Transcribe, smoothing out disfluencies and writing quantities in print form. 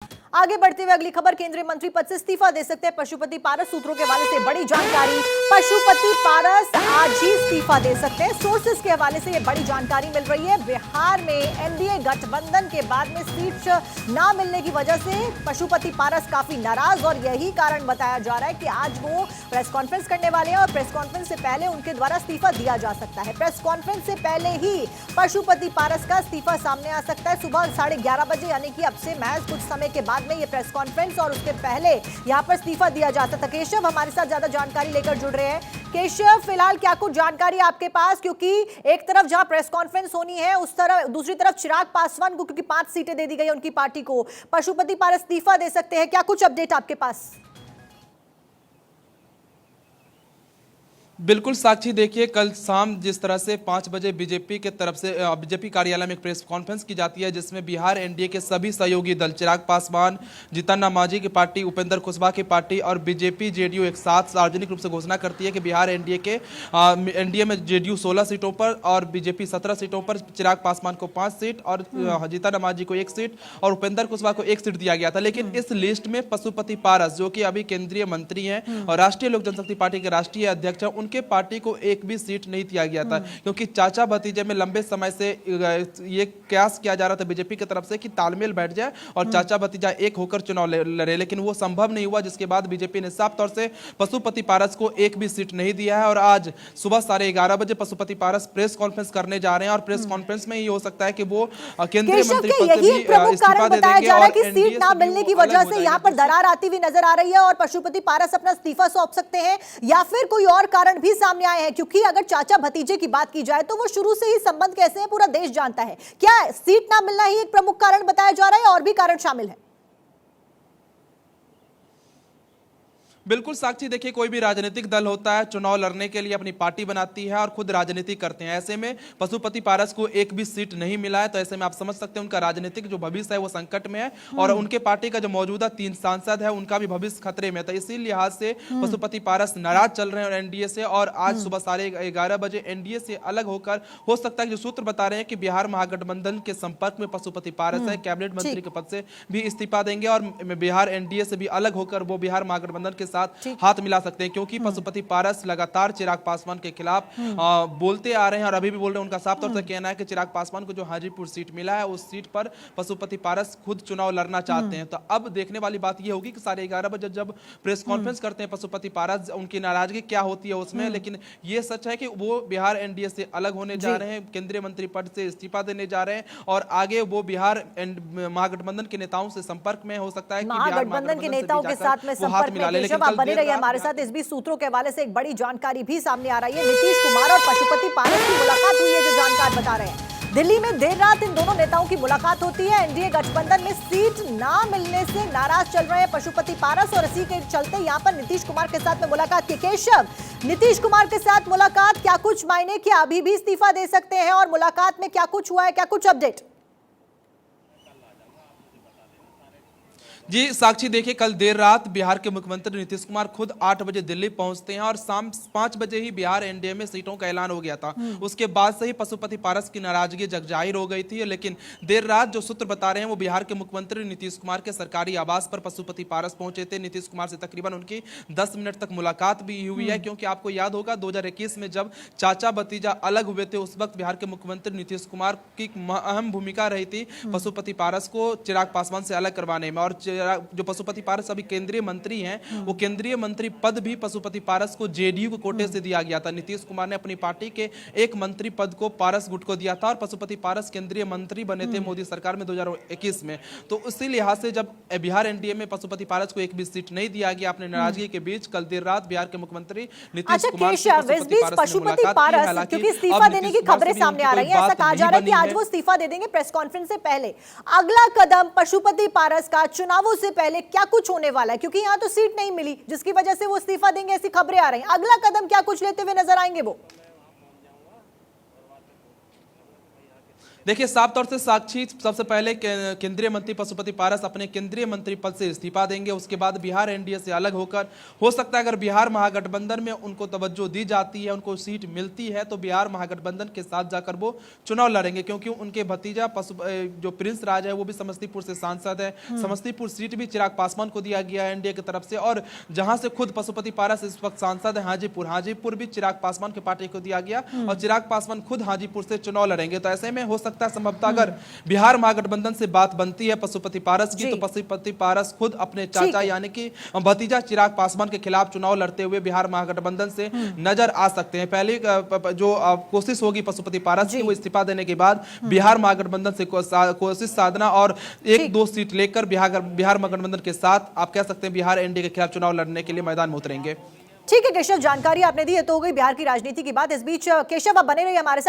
आगे बढ़ते हुए अगली खबर, केंद्रीय मंत्री पद से इस्तीफा दे सकते हैं पशुपति पारस। सूत्रों के हवाले से बड़ी जानकारी, पशुपति पारस आज ही इस्तीफा दे सकते हैं। सोर्सेस के हवाले से यह बड़ी जानकारी मिल रही है। बिहार में एनडीए गठबंधन के बाद में सीट ना मिलने की वजह से पशुपति पारस काफी नाराज, और यही कारण बताया जा रहा है कि आज वो प्रेस कॉन्फ्रेंस करने वाले हैं और प्रेस कॉन्फ्रेंस से पहले उनके द्वारा इस्तीफा दिया जा सकता है। प्रेस कॉन्फ्रेंस से पहले ही पशुपति पारस का इस्तीफा सामने आ सकता है। सुबह 11:30 बजे, यानी कि अब से महज कुछ समय के बाद में ये प्रेस कॉन्फ्रेंस और उसके पहले यहां पर इस्तीफा दिया जाता था। केशव हमारे साथ ज्यादा जानकारी लेकर जुड़ रहे हैं। केशव, फिलहाल क्या कुछ जानकारी आपके पास, क्योंकि एक तरफ जहां प्रेस कॉन्फ्रेंस होनी है उस तरफ, दूसरी तरफ चिराग पासवान को क्योंकि 5 सीटें दे दी गई उनकी पार्टी को, पशुपति पारस इस्तीफा दे सकते हैं, क्या कुछ अपडेट आपके पास? बिल्कुल साक्षी, देखिए कल शाम जिस तरह से 5 बजे बीजेपी के तरफ से बीजेपी कार्यालय में एक प्रेस कॉन्फ्रेंस की जाती है, जिसमें बिहार एनडीए के सभी सहयोगी दल चिराग पासवान, जीतन राम मांझी की पार्टी, उपेंद्र कुशवाहा की पार्टी और बीजेपी जेडीयू एक साथ सार्वजनिक रूप से घोषणा करती है कि बिहार एनडीए में जेडीयू 16 सीटों पर और बीजेपी 17 सीटों पर, चिराग पासवान को 5 सीट और जीतन राम मांझी को 1 सीट और उपेंद्र कुशवाहा को 1 सीट दिया गया था। लेकिन इस लिस्ट में पशुपति पारस, जो कि अभी केंद्रीय मंत्री हैं और राष्ट्रीय लोक जनशक्ति पार्टी के राष्ट्रीय अध्यक्ष हैं, उनके पार्टी को एक भी सीट नहीं दिया गया था, क्योंकि चाचा भतीजे में लंबे समय से ये प्रयास किया जा रहा था बीजेपी की तरफ से कि तालमेल बैठ जाए और चाचा भतीजा एक होकर चुनाव लड़े, लेकिन वो संभव नहीं हुआ, जिसके बाद बीजेपी ने साफ तौर से पशुपति पारस को एक भी सीट नहीं दिया है। और आज सुबह 11:30 बजे पशुपति पारस प्रेस कॉन्फ्रेंस करने जा रहे हैं और प्रेस कॉन्फ्रेंस में ये हो सकता है कि वो केंद्रीय मंत्री पद से भी इस्तीफा दे देंगे और सीट ना मिलने की वजह से यहाँ पर दरार आती हुई नजर आ रही है और पशुपति पारस अपना इस्तीफा सौंप सकते हैं, या फिर कोई और कारण भी सामने आए हैं? क्योंकि अगर चाचा भतीजे की बात की जाए तो वो शुरू से ही संबंध कैसे हैं पूरा देश जानता है। क्या सीट ना मिलना ही एक प्रमुख कारण बताया जा रहा है और भी कारण शामिल है? बिल्कुल साक्षी, देखिए कोई भी राजनीतिक दल होता है, चुनाव लड़ने के लिए अपनी पार्टी बनाती है और खुद राजनीति करते हैं। ऐसे में पशुपति पारस को एक भी सीट नहीं मिला है, तो ऐसे में आप समझ सकते हैं उनका राजनीतिक जो भविष्य है वो संकट में है और उनके पार्टी का जो मौजूदा 3 सांसद है उनका भी भविष्य खतरे में था। इसी लिहाज से पशुपति पारस नाराज चल रहे हैं एनडीए से, और आज सुबह 11:30 बजे एनडीए से अलग होकर, हो सकता है जो सूत्र बता रहे हैं कि बिहार महागठबंधन के संपर्क में पशुपति पारस है, कैबिनेट मंत्री के पद से भी इस्तीफा देंगे और बिहार एनडीए से भी अलग होकर वो बिहार महागठबंधन के हाथ मिला सकते हैं, क्योंकि पशुपति पारस लगातार चिराग पासवान के खिलाफ बोलते आ रहे हैं और अभी भी बोल रहे हैं। उनका साफ तौर से कहना है कि चिराग पासवान को जो हाजीपुर सीट मिला है उस सीट पर पशुपति पारस खुद चुनाव लड़ना चाहते हैं। तो अब देखने वाली बात यह होगी कि 11:30 बजे जब प्रेस कॉन्फ्रेंस करते हैं पशुपति पारस, उनकी नाराजगी क्या होती है उसमें। लेकिन यह सच है कि वो बिहार एनडीए से अलग होने जा रहे हैं, केंद्रीय मंत्री पद से इस्तीफा देने जा रहे हैं और आगे वो बिहार महागठबंधन के नेताओं से संपर्क में, हो सकता है कि महागठबंधन के नेताओं के साथ में संपर्क में। आप बने रहिए हमारे साथ। इस बीच सूत्रों के हवाले से एक बड़ी जानकारी भी सामने आ रही है। नीतीश कुमार और पशुपति पारस की मुलाकात हुई है, जो जानकार बता रहे हैं। दिल्ली में देर रात इन दोनों नेताओं की मुलाकात होती है। एनडीए गठबंधन में सीट ना मिलने से नाराज चल रहे हैं पशुपति पारस और इसी के चलते यहां पर नीतीश कुमार के साथ में मुलाकात की। केशव, नीतीश कुमार के साथ मुलाकात क्या कुछ मायने, क्या अभी भी इस्तीफा दे सकते हैं और मुलाकात में क्या कुछ हुआ है, क्या कुछ अपडेट? जी साक्षी, देखिए कल देर रात बिहार के मुख्यमंत्री नीतीश कुमार खुद 8 बजे दिल्ली पहुंचते हैं और शाम 5 बजे ही बिहार एनडीए में सीटों का ऐलान हो गया था। उसके बाद से ही पशुपति पारस की नाराजगी जगजाहिर हो गई थी, लेकिन देर रात जो सूत्र बता रहे हैं वो बिहार के मुख्यमंत्री नीतीश कुमार के सरकारी आवास पर पशुपति पारस पहुंचे थे। नीतीश कुमार से तकरीबन उनकी 10 मिनट तक मुलाकात भी हुई है, क्योंकि आपको याद होगा 2021 में जब चाचा भतीजा अलग हुए थे उस वक्त बिहार के मुख्यमंत्री नीतीश कुमार की अहम भूमिका रही थी पशुपति पारस को चिराग पासवान से अलग करवाने में। और जो पशुपति पारस अभी केंद्रीय मंत्री हैं, वो केंद्रीय मंत्री पद भी पशुपति पारस को जेडीयू के कोटे से दिया गया था। नीतीश कुमार ने अपनी पार्टी के एक मंत्री पद को पारस गुट को दिया था और पशुपति पारस केंद्रीय मंत्री बने थे मोदी सरकार में 2021 में। तो उसी लिहाज से जब बिहार एनडीए में पशुपति पारस को एक भी सीट नहीं दिया गया, अपने नाराजगी के बीच कल देर रात बिहार के मुख्यमंत्री नीतीश कुमार पशुपति पारस क्योंकि इस्तीफा देने की खबरें सामने आ रही है, ऐसा कहा जा रहा है कि आज वो इस्तीफा दे देंगे प्रेस कॉन्फ्रेंस से पहले। अगला कदम पशुपति पारस का चुनावों से पहले क्या कुछ होने वाला है, क्योंकि यहां तो सीट नहीं मिली जिसकी वजह से वो इस्तीफा देंगे, ऐसी खबरें आ रही हैं। अगला कदम क्या कुछ लेते हुए नजर आएंगे वो? देखिए, साफ तौर से साक्षी सबसे पहले केंद्रीय मंत्री पशुपति पारस अपने केंद्रीय मंत्री पद से इस्तीफा देंगे। उसके बाद बिहार एनडीए से अलग होकर, हो सकता है अगर बिहार महागठबंधन में उनको तवज्जो दी जाती है, उनको सीट मिलती है, तो बिहार महागठबंधन के साथ जाकर वो चुनाव लड़ेंगे, क्योंकि उनके भतीजा जो प्रिंस राज है वो भी समस्तीपुर से सांसद है। समस्तीपुर सीट भी चिराग पासवान को दिया गया है एनडीए की तरफ से, और जहां से खुद पशुपति पारस इस वक्त सांसद है हाजीपुर भी चिराग पासवान की पार्टी को दिया गया, और चिराग पासवान खुद हाजीपुर से चुनाव लड़ेंगे। तो ऐसे में हो सकता है संभवतः अगर बिहार महागठबंधन से बात बनती है पशुपति पारस की, तो पशुपति पारस खुद अपने चाचा यानी कि भतीजा चिराग पासवान के खिलाफ चुनाव लड़ते हुए बिहार महागठबंधन से नजर आ सकते हैं। पहली जो कोशिश होगी पशुपति पारस की, वो इस्तीफा देने के बाद बिहार महागठबंधन से कोशिश साधना और एक दो सीट लेकर बिहार महागठबंधन के साथ आप कह सकते हैं बिहार एनडीए के खिलाफ चुनाव लड़ने के लिए मैदान में उतरेंगे। ठीक है केशव, जानकारी आपने दी है तो हो गई बिहार की राजनीति की बात। इस बीच केशव आप बने रहिए हमारे साथ।